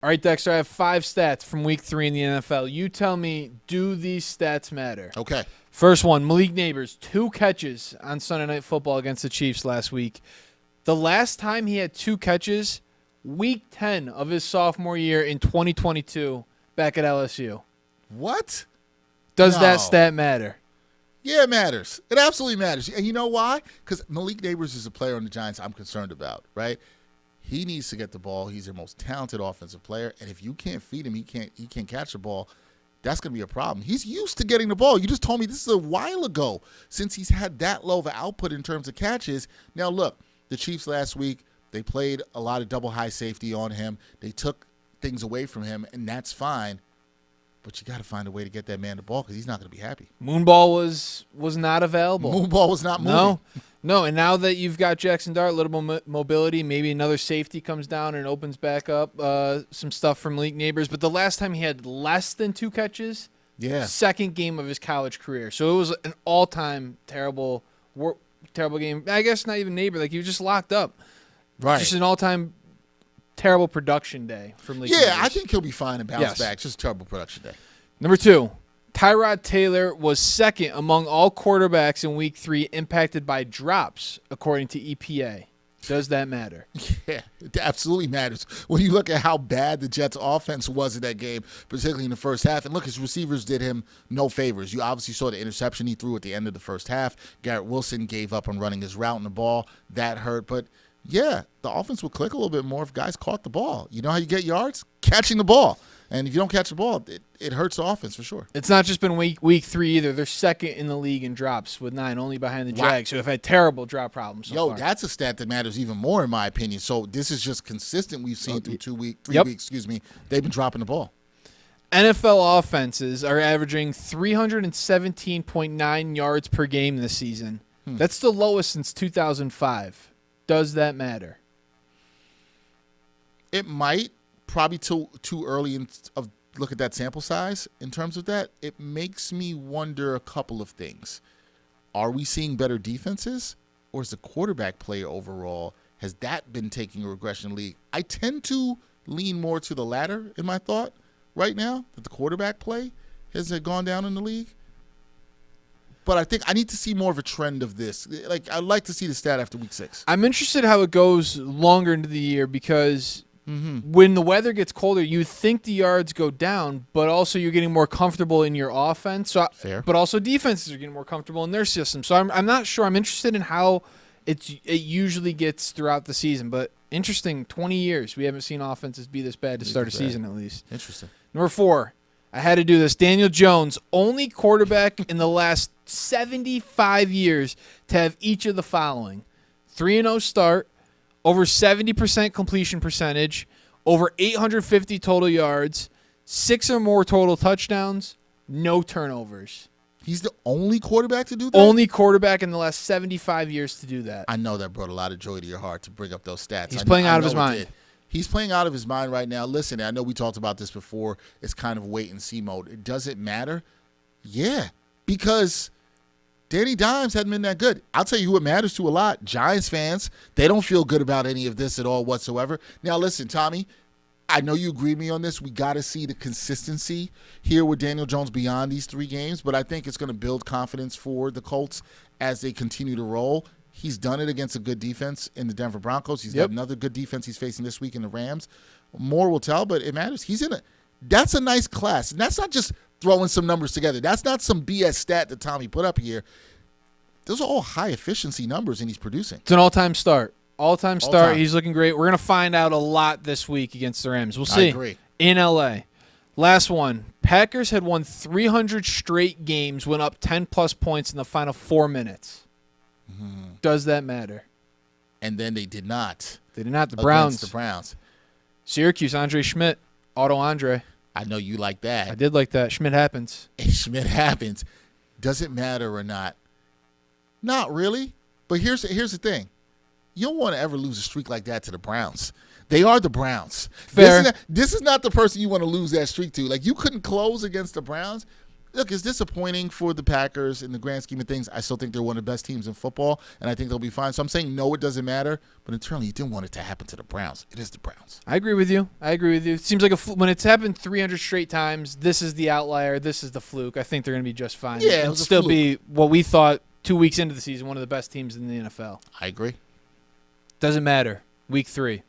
All right, Dexter, I have 5 stats from week 3 in the NFL. You tell me, do these stats matter? Okay. First one, Malik Nabers, 2 catches on Sunday Night Football against the Chiefs last week. The last time he had 2 catches, week 10 of his sophomore year in 2022 back at LSU. What? Does No. that stat matter? Yeah, it matters. It absolutely matters. And you know why? Because Malik Nabers is a player on the Giants I'm concerned about, right? He needs to get the ball. He's their most talented offensive player. And if you can't feed him, he can't catch the ball. That's going to be a problem. He's used to getting the ball. You just told me this is a while ago since he's had that low of an output in terms of catches. Now, look, the Chiefs last week, they played a lot of double high safety on him. They took things away from him, and that's fine. But you got to find a way to get that man the ball because he's not going to be happy. Moonball was not available. Moonball was not moving. No, and now that you've got Jackson Dart, a little mobility, maybe another safety comes down and opens back up some stuff from Malik Nabers. But the last time he had less than 2 catches, second game of his college career. So it was an all-time terrible game. I guess not even Nabers. Like, he was just locked up. Right. Just an all-time terrible production day from Malik Nabers. Yeah, I think he'll be fine and bounce back. Just a terrible production day. Number 2. Tyrod Taylor was second among all quarterbacks in Week 3 impacted by drops, according to EPA. Does that matter? Yeah, it absolutely matters. When you look at how bad the Jets' offense was in that game, particularly in the first half, and look, his receivers did him no favors. You obviously saw the interception he threw at the end of the first half. Garrett Wilson gave up on running his route in the ball. That hurt. But, yeah, the offense would click a little bit more if guys caught the ball. You know how you get yards? Catching the ball. And if you don't catch the ball, it hurts the offense for sure. It's not just been week 3 either. They're second in the league in drops with 9, only behind the Jags, who have had terrible drop problems so far. That's a stat that matters even more in my opinion. So this is just consistent. We've seen through 3 weeks, they've been dropping the ball. NFL offenses are averaging 317.9 yards per game this season. That's the lowest since 2005. Does that matter? It might. Probably too early look at that sample size in terms of that. It makes me wonder a couple of things. Are we seeing better defenses, or is the quarterback play overall, has that been taking a regression in the league? I tend to lean more to the latter in my thought right now, that the quarterback play has gone down in the league. But I think I need to see more of a trend of this. Like, I'd like to see the stat after week 6. I'm interested how it goes longer into the year because when the weather gets colder, you think the yards go down, but also you're getting more comfortable in your offense. So, fair. But also defenses are getting more comfortable in their system. So I'm not sure. I'm interested in how it usually gets throughout the season. But interesting, 20 years we haven't seen offenses be this bad to start a season at least. Interesting. Number 4, I had to do this. Daniel Jones, only quarterback in the last 75 years to have each of the following: 3-0 start, over 70% completion percentage, over 850 total yards, 6 or more total touchdowns, no turnovers. He's the only quarterback to do that? Only quarterback in the last 75 years to do that. I know that brought a lot of joy to your heart to bring up those stats. He's playing out of his mind. He's playing out of his mind right now. Listen, I know we talked about this before. It's kind of wait-and-see mode. Does it matter? Yeah, because Danny Dimes hadn't been that good. I'll tell you who it matters to a lot. Giants fans, they don't feel good about any of this at all whatsoever. Now, listen, Tommy, I know you agreed with me on this. We got to see the consistency here with Daniel Jones beyond these 3 games, but I think it's going to build confidence for the Colts as they continue to roll. He's done it against a good defense in the Denver Broncos. He's got another good defense he's facing this week in the Rams. More will tell, but it matters. That's a nice class. And that's not just throwing some numbers together. That's not some BS stat that Tommy put up here. Those are all high-efficiency numbers, and he's producing. It's an all-time start. All-time start. He's looking great. We're going to find out a lot this week against the Rams. We'll see. I agree. In L.A. Last one. Packers had won 300 straight games, went up 10-plus points in the final 4 minutes. Does that matter? And then they did not. They did not. The Browns. Syracuse, Andre Schmidt. Otto Andre. I know you like that. I did like that. Schmidt happens. Schmidt happens. Does it matter or not? Not really. But here's the thing. You don't want to ever lose a streak like that to the Browns. They are the Browns. Fair. This is not the person you want to lose that streak to. Like, you couldn't close against the Browns. Look, it's disappointing for the Packers in the grand scheme of things. I still think they're one of the best teams in football, and I think they'll be fine. So I'm saying no, it doesn't matter. But internally, you didn't want it to happen to the Browns. It is the Browns. I agree with you. It seems like when it's happened 300 straight times, this is the outlier. This is the fluke. I think they're going to be just fine. Yeah, it and was a still fluke. be what we thought 2 weeks into the season, one of the best teams in the NFL. I agree. Doesn't matter. Week 3.